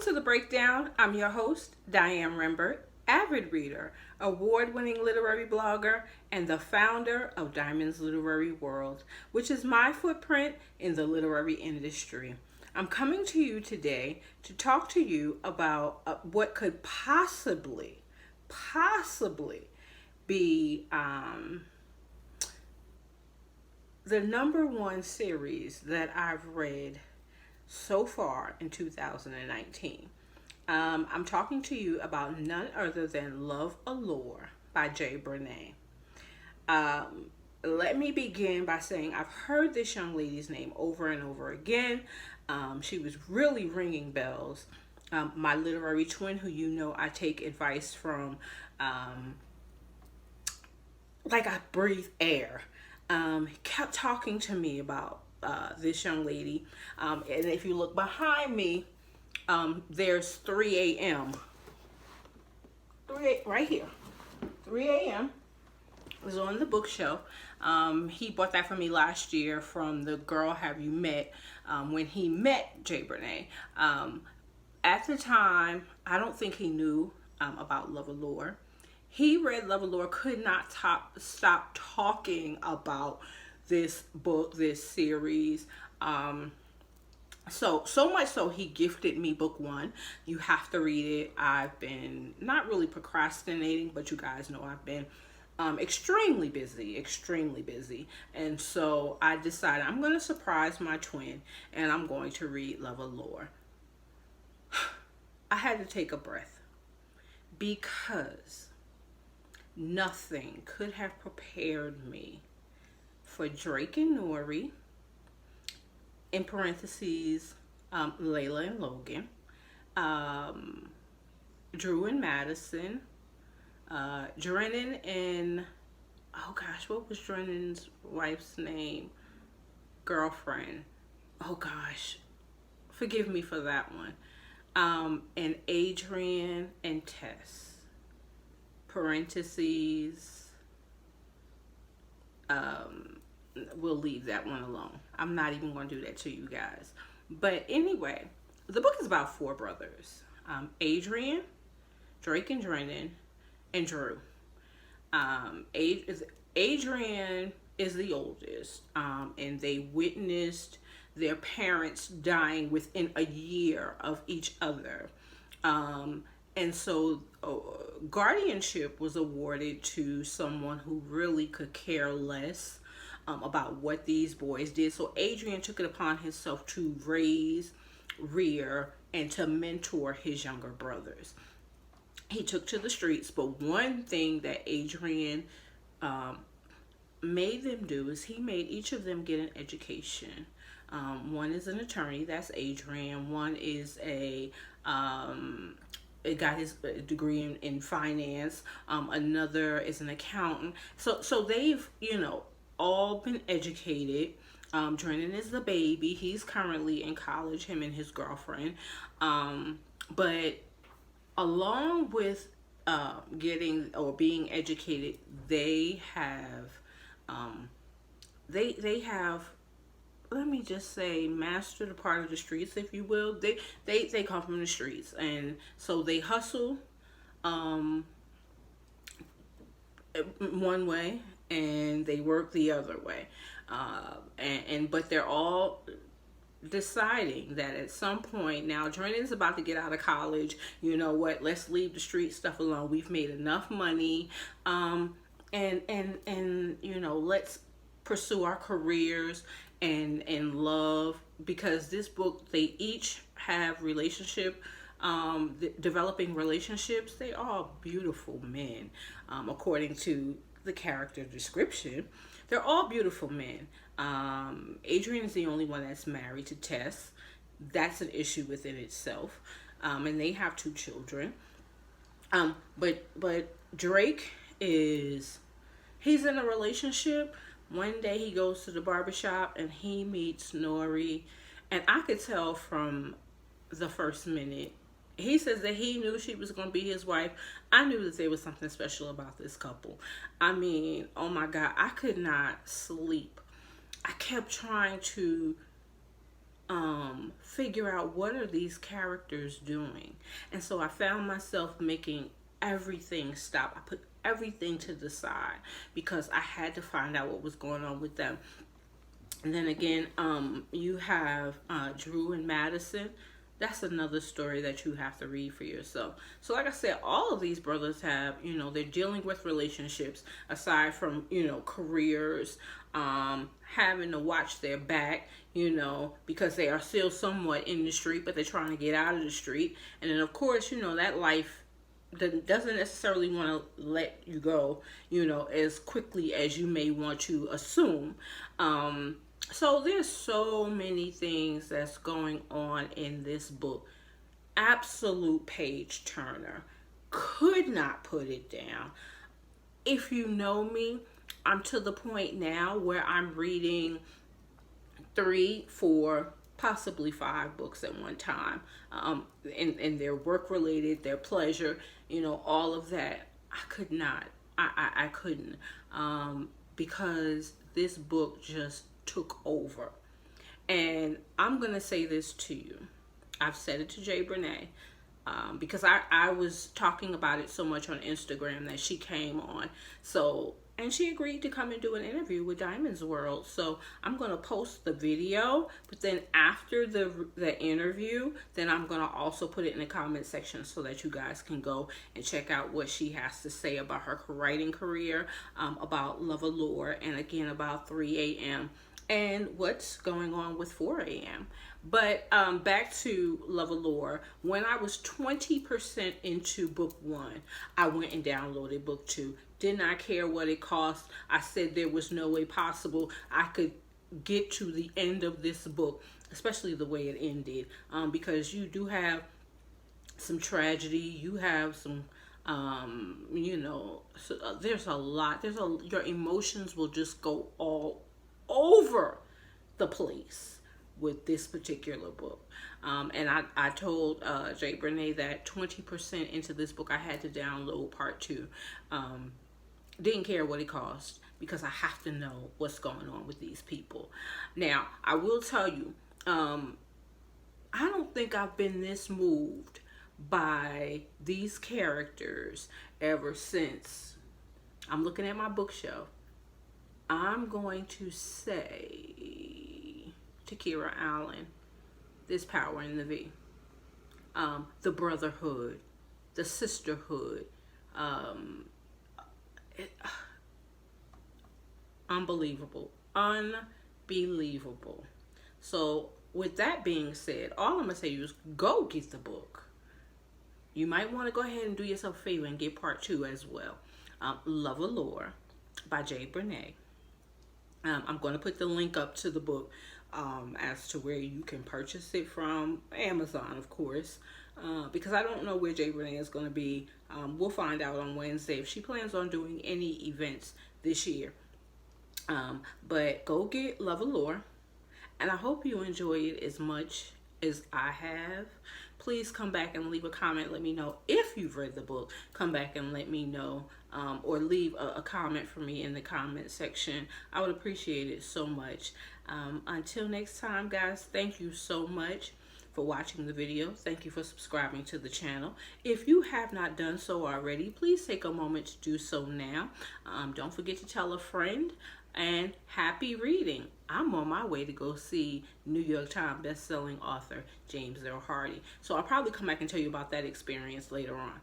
to the breakdown. I'm your host, Diane Rembert, avid reader, award-winning literary blogger, and the founder of Diamond's Literary World, which is my footprint in the literary industry. I'm coming to you today to talk to you about what could possibly be the number one series that I've read so far in 2019. I'm talking to you about none other than Love Allure by Bree'nae. Let me begin by saying I've heard this young lady's name over and over again. She was really ringing bells. My literary twin, who you know I take advice from, like I breathe air, kept talking to me about this young lady. And if you look behind me, there's 3 a.m. Right here. 3 a.m. is on the bookshelf. He bought that for me last year from the Girl Have You Met, when he met Bree'nae. At the time, I don't think he knew about Love Allure. He read Love Allure, could not stop talking about this book, this series. So much so he gifted me book one. You have to read it. I've been not really procrastinating, but you guys know I've been extremely busy. And so I decided I'm going to surprise my twin and I'm going to read Love Allure. I had to take a breath because nothing could have prepared me for Drake and Nori, in parentheses, Layla and Logan, Drew and Madison, Drennan and, oh gosh, what was Drennan's wife's name? Girlfriend. Oh gosh, forgive me for that one. And Adrian and Tess, parentheses, we'll leave that one alone. I'm not even going to do that to you guys. But anyway, the book is about four brothers. Adrian, Drake and Drennan, and Drew. Adrian is the oldest, and they witnessed their parents dying within a year of each other. And so guardianship was awarded to someone who really could care less about what these boys did. So Adrian took it upon himself to raise, rear, and to mentor his younger brothers. He took to the streets, but one thing that Adrian made them do is he made each of them get an education. One is an attorney, that's Adrian. One is got his degree in finance. Another is an accountant. So they've, all been educated. Drennan is the baby. He's currently in college, him and his girlfriend. But along with getting or being educated, they have let me just say, mastered a part of the streets, if you will. They come from the streets, and so they hustle one way and they work the other way, but they're all deciding that at some point, now Drennan's about to get out of college. You know what, let's leave the street stuff alone. We've made enough money, and let's pursue our careers and love, because this book, they each have developing relationships. They are beautiful men, according to the character description. They're all beautiful men. Adrian is the only one that's married to Tess. That's an issue within itself. And they have 2 children. But Drake he's in a relationship. One day he goes to the barbershop and he meets Nori. And I could tell from the first minute, he says that he knew she was going to be his wife. I knew that there was something special about this couple. I mean, oh my God, I could not sleep. I kept trying to figure out what are these characters doing. And so I found myself making everything stop. I put everything to the side because I had to find out what was going on with them. And then again, you have Drew and Madison. That's another story that you have to read for yourself. So, like I said, all of these brothers have, they're dealing with relationships aside from, careers, having to watch their back, because they are still somewhat in the street, but they're trying to get out of the street. And then, of course, that life doesn't necessarily want to let you go, as quickly as you may want to assume. So there's so many things that's going on in this book. Absolute page turner. Could not put it down. If you know me, I'm to the point now where I'm reading 3, 4, possibly 5 books at one time. And they're work related, their pleasure, all of that. I could not. I couldn't. Because this book just took over. And I'm going to say this to you. I've said it to Bree'nae, because I was talking about it so much on Instagram that she came on. And she agreed to come and do an interview with Diamond's World. So I'm going to post the video, but then after the interview, then I'm going to also put it in the comment section so that you guys can go and check out what she has to say about her writing career, about Love Allure, and again about 3 a.m. and what's going on with 4 a.m. But back to Love Allure. When I was 20% into book 1, I went and downloaded book 2. Did not care what it cost. I said there was no way possible I could get to the end of this book, especially the way it ended, because you do have some tragedy. You have some, there's a lot. Your emotions will just go all over the place with this particular book. And I told Bree'nae that 20% into this book I had to download part 2. Didn't care what it cost because I have to know what's going on with these people. Now, I will tell you, I don't think I've been this moved by these characters ever since. I'm looking at my bookshelf. I'm going to say Takira Allen, This Power in the V. The brotherhood, the sisterhood, unbelievable. So with that being said, all I'm going to say is go get the book. You might want to go ahead and do yourself a favor and get part 2 as well. Love Allure by Bree'nae. I'm going to put the link up to the book as to where you can purchase it from. Amazon, of course, because I don't know where Bree'nae is going to be. We'll find out on Wednesday if she plans on doing any events this year. But go get Love Allure, and I hope you enjoy it as much as I have. Please come back and leave a comment. Let me know if you've read the book. Come back and let me know, or leave a comment for me in the comment section. I would appreciate it so much. Until next time, guys, thank you so much for watching the video. Thank you for subscribing to the channel. If you have not done so already, please take a moment to do so now. Don't forget to tell a friend, and happy reading. I'm on my way to go see New York Times best-selling author James Earl Hardy. So I'll probably come back and tell you about that experience later on.